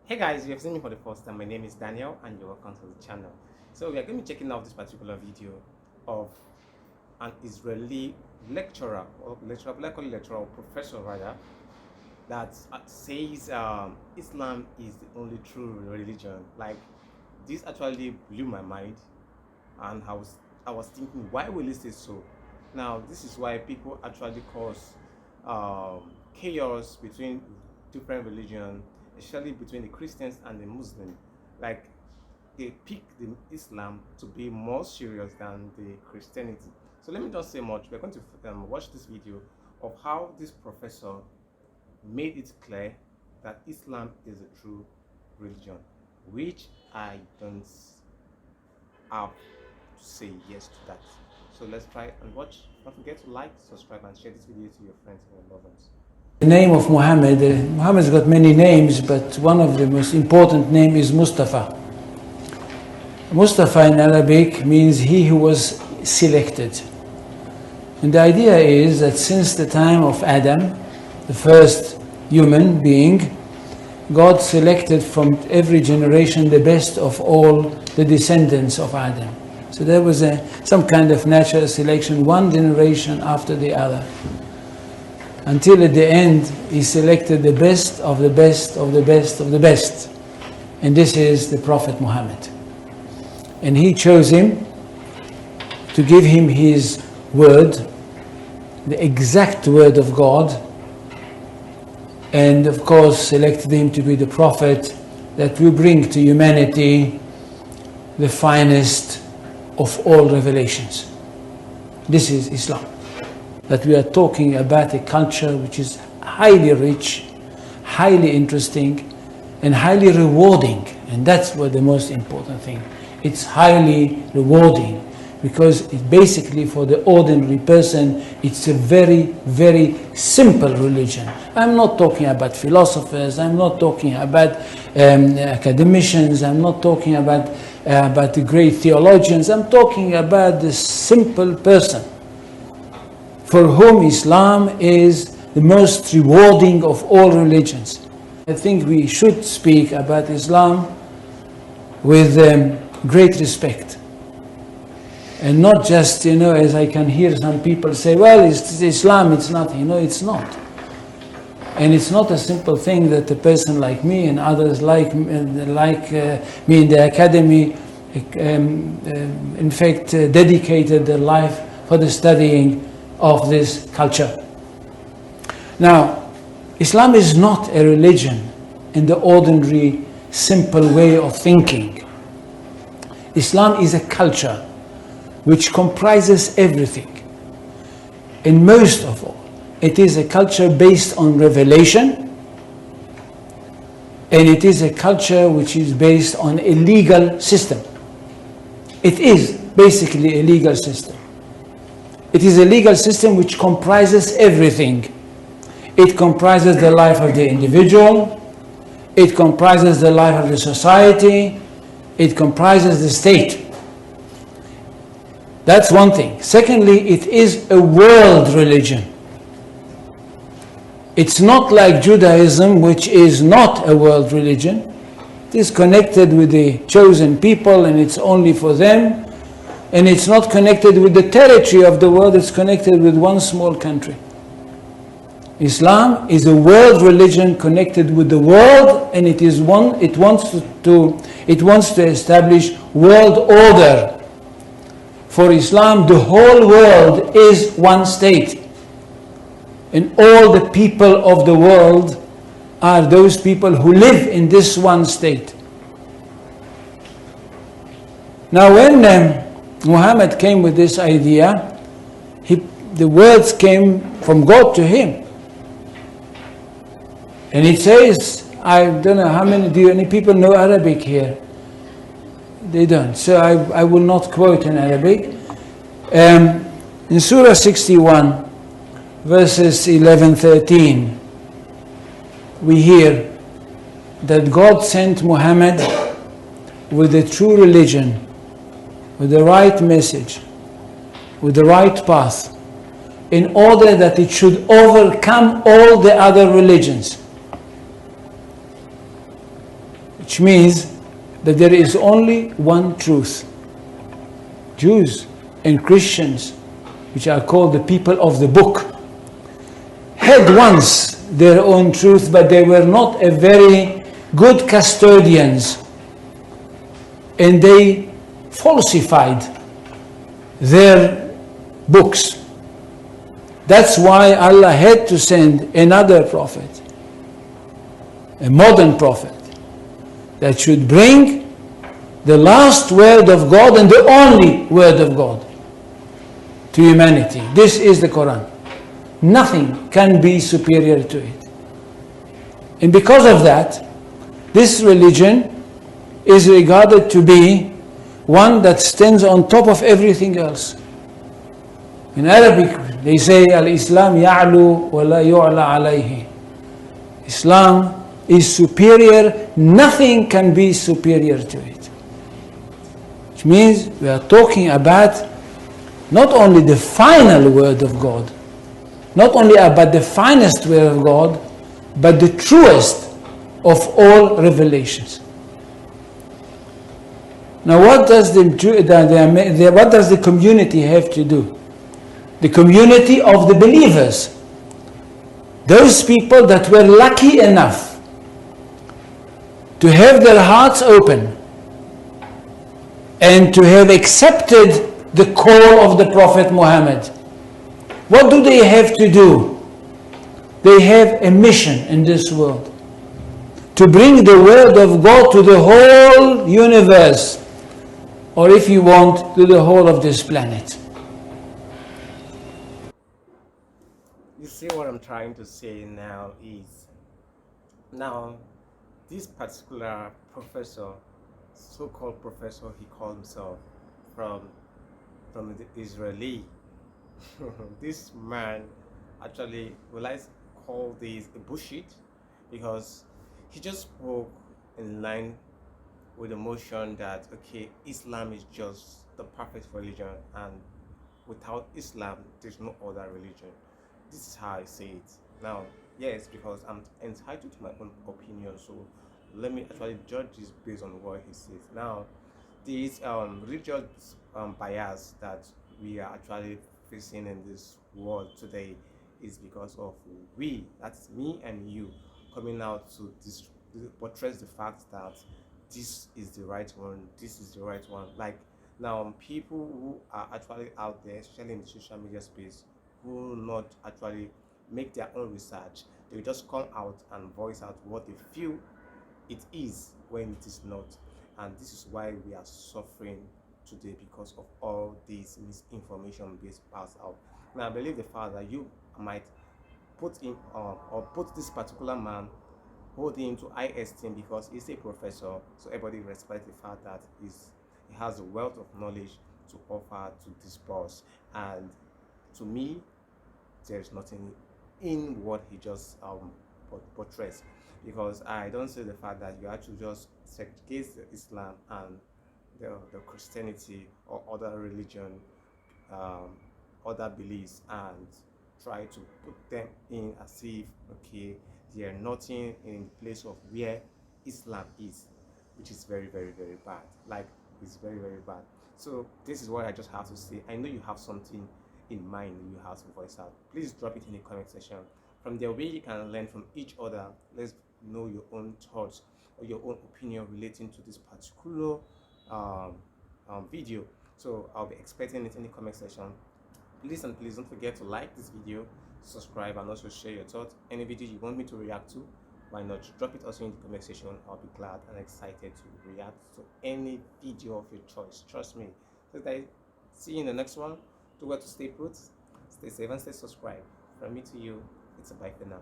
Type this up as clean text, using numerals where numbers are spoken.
Hey guys, if you have seen me for the first time, my name is Daniel and you're welcome to the channel. So we are going to be checking out this particular video of an Israeli lecturer or lecturer or professor rather that says Islam is the only true religion. Like, this actually blew my mind, and I was thinking, why will he say so? Now this is why people actually cause chaos between different religions, especially between the Christians and the Muslim. Like, they pick the Islam to be more serious than the Christianity. So let me not say much. We're going to watch this video of how this professor made it clear that Islam is a true religion, which I don't have to say yes to that. So let's try and watch. Don't forget to like, subscribe, and share this video to your friends and your loved ones. The name of Muhammad, Muhammad's got many names, but one of the most important name is Mustafa. Mustafa in Arabic means he who was selected. And the idea is that since the time of Adam, the first human being, God selected from every generation the best of all the descendants of Adam. So there was some kind of natural selection, one generation after the other. Until at the end, he selected the best of the best of the best of the best. And this is the Prophet Muhammad. And he chose him to give him his word, the exact word of God. And of course, selected him to be the prophet that will bring to humanity the finest of all revelations. This is Islam. That we are talking about a culture which is highly rich, highly interesting, and highly rewarding. And that's what the most important thing. It's highly rewarding because it basically, for the ordinary person, it's a very, very simple religion. I'm not talking about philosophers, I'm not talking about academicians, I'm not talking about the great theologians, I'm talking about the simple person, for whom Islam is the most rewarding of all religions. I think we should speak about Islam with great respect. And not just, as I can hear some people say, well, it's Islam, it's not. It's not. And it's not a simple thing that a person like me and others like me in the academy, in fact, dedicated their life for the studying of this culture. Now, Islam is not a religion in the ordinary, simple way of thinking. Islam is a culture which comprises everything. And most of all, it is a culture based on revelation, and it is a culture which is based on a legal system. It is basically a legal system. It is a legal system which comprises everything. It comprises the life of the individual, it comprises the life of the society, it comprises the state. That's one thing. Secondly, it is a world religion. It's not like Judaism, which is not a world religion. It is connected with the chosen people and it's only for them. And it's not connected with the territory of the world, it's connected with one small country. Islam is a world religion connected with the world, and it wants to establish world order. For Islam, the whole world is one state. And all the people of the world are those people who live in this one state. Now when Muhammad came with this idea, the words came from God to him. And it says, I don't know how many, do any people know Arabic here? They don't. So I will not quote in Arabic. In Surah 61, verses 11-13, we hear that God sent Muhammad with the true religion, with the right message, with the right path, in order that it should overcome all the other religions. which means that there is only one truth. Jews and Christians, which are called the people of the book, had once their own truth, but they were not a very good custodians, and they falsified their books. That's why Allah had to send another prophet, a modern prophet, that should bring the last word of God and the only word of God to humanity. This is the Quran. Nothing can be superior to it. And because of that, this religion is regarded to be one that stands on top of everything else. In Arabic, they say, Al-Islam ya'lu wa la yu'la alayhi. Islam is superior, nothing can be superior to it. Which means we are talking about not only the final word of God, not only about the finest word of God, but the truest of all revelations. Now what does the community have to do? The community of the believers, those people that were lucky enough to have their hearts open and to have accepted the call of the Prophet Muhammad. What do they have to do? They have a mission in this world, to bring the word of God to the whole universe, or if you want, to the whole of this planet. You see what I'm trying to say now is, now this particular professor, so-called professor, he called himself from the Israeli. This man, actually, will I call this a bullshit, because he just spoke in line with the notion that, okay, Islam is just the perfect religion, and without Islam there's no other religion. This is how I say it. Now, yes, because I'm entitled to my own opinion, so let me actually judge this based on what he says. Now, this religious bias that we are actually facing in this world today is because of we, that's me and you, coming out to portray the fact that this is the right one, this is the right one. Like, now people who are actually out there, especially in the social media space, who will not actually make their own research, they will just come out and voice out what they feel it is when it is not. And this is why we are suffering today, because of all this misinformation being passed out. Now, I believe the fact that you might put him or put this particular man, hold him to high esteem because he's a professor, so everybody respects the fact that he has a wealth of knowledge to offer to this boss. And to me, there's nothing in what he just portrays, because I don't see the fact that you actually just segregate the Islam and the Christianity or other religion, other beliefs, and try to put them in as if, okay, they are nothing in place of where Islam is, which is very, very, very bad. Like, it's very, very bad. So this is what I just have to say. I know you have something in mind you have to voice out. Please drop it in the comment section. From there, we can learn from each other. Let's know your own thoughts or your own opinion relating to this particular video. So I'll be expecting it in the comment section. Please and please don't forget to like this video, subscribe, and also share your thoughts. Any video you want me to react to, why not drop it also in the comment section. I'll be glad and excited to react to any video of your choice. Trust me. So guys, see you in the next one. Do well to stay put, stay safe, and stay subscribed. From me to you, it's a bye for now.